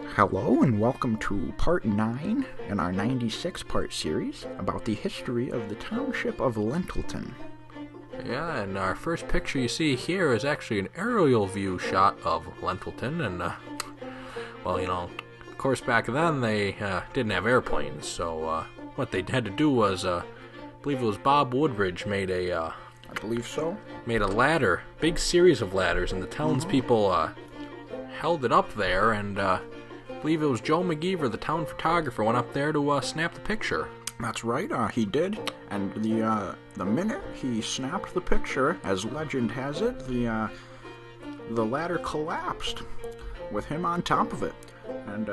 Hello and welcome to part 9 in our 96-part series about the history of the township of Lentilton. Yeah, and our first picture you see here is actually an aerial view shot of Lentilton, and, of course back then they didn't have airplanes, so what they had to do was, I believe it was Bob Woodbridge made a ladder, big series of ladders, and the townspeople held it up there, and I believe it was Joe McGeever, the town photographer, went up there to snap the picture. That's right, he did, and the minute he snapped the picture, as legend has it, the ladder collapsed with him on top of it, and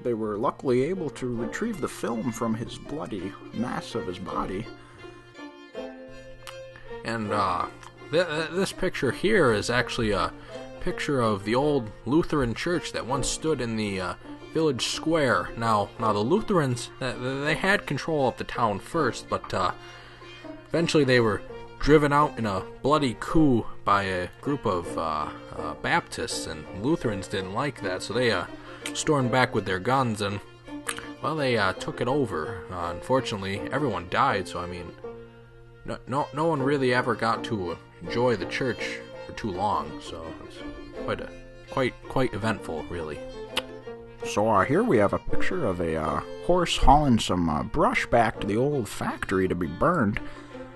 they were luckily able to retrieve the film from his bloody mass of his body. And this picture here is actually a picture of the old Lutheran church that once stood in the village square. Now the Lutherans, they had control of the town first, but eventually they were driven out in a bloody coup by a group of Baptists, and Lutherans didn't like that, so they stormed back with their guns, and, well, they took it over. Unfortunately, everyone died, so, I mean, no one really ever got to enjoy the church for too long, so it's quite eventful, really. So here we have a picture of a horse hauling some brush back to the old factory to be burned.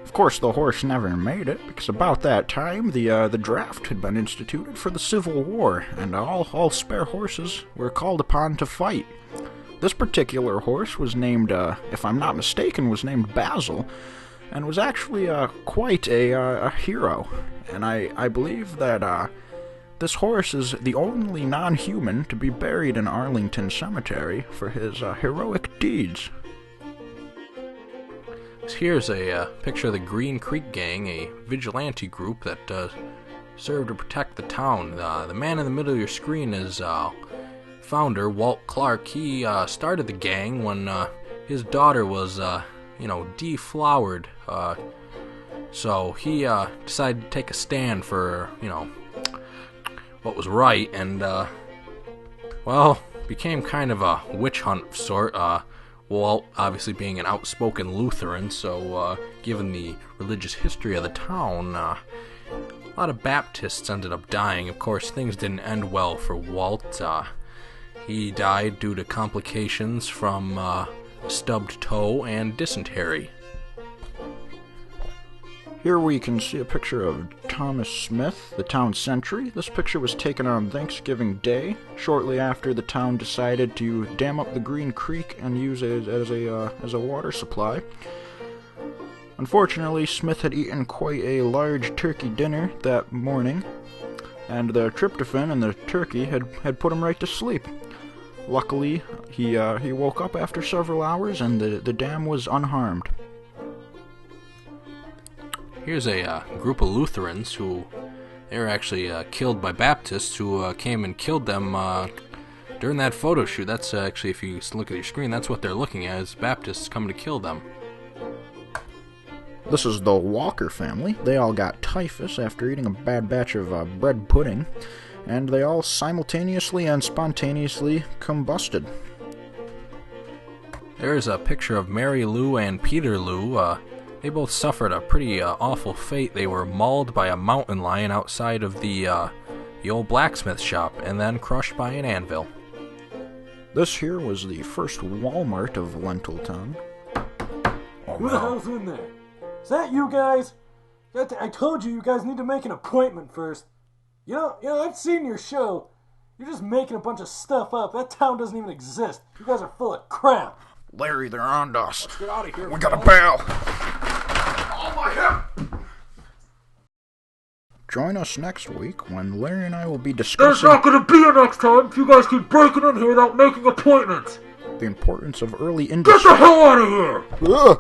Of course, the horse never made it, because about that time the draft had been instituted for the Civil War, and all spare horses were called upon to fight. This particular horse was named, if I'm not mistaken, was named Basil, and was actually quite a hero. And I believe that this horse is the only non-human to be buried in Arlington Cemetery for his heroic deeds. Here's a picture of the Green Creek Gang, a vigilante group that served to protect the town. The man in the middle of your screen is founder, Walt Clark. He started the gang when his daughter was, deflowered. So he decided to take a stand for, what was right, and, became kind of a witch hunt of sort. Walt, obviously being an outspoken Lutheran, so given the religious history of the town, a lot of Baptists ended up dying. Of course, things didn't end well for Walt. He died due to complications from stubbed toe and dysentery. Here we can see a picture of Thomas Smith, the town sentry. This picture was taken on Thanksgiving Day, shortly after the town decided to dam up the Green Creek and use it as a water supply. Unfortunately, Smith had eaten quite a large turkey dinner that morning, and the tryptophan in the turkey had put him right to sleep. Luckily, he woke up after several hours, and the dam was unharmed. Here's a group of Lutherans who they were actually killed by Baptists who came and killed them during that photo shoot. That's actually, if you look at your screen, that's what they're looking at, is Baptists coming to kill them. This is the Walker family. They all got typhus after eating a bad batch of bread pudding, and they all simultaneously and spontaneously combusted. There's a picture of Mary Lou and Peter Lou. They both suffered a pretty awful fate. They were mauled by a mountain lion outside of the old blacksmith shop, and then crushed by an anvil. This here was the first Walmart of Lentilton. Who the hell's in there? Is that you guys? I told you guys need to make an appointment first. You know, I've seen your show. You're just making a bunch of stuff up. That town doesn't even exist. You guys are full of crap. Larry, they're on us. Let's get out of here. We got a bail. Oh my hip! Join us next week when Larry and I will be discussing... There's not going to be a next time if you guys keep breaking in here without making appointments. The importance of early industry... Get the hell out of here! Ugh.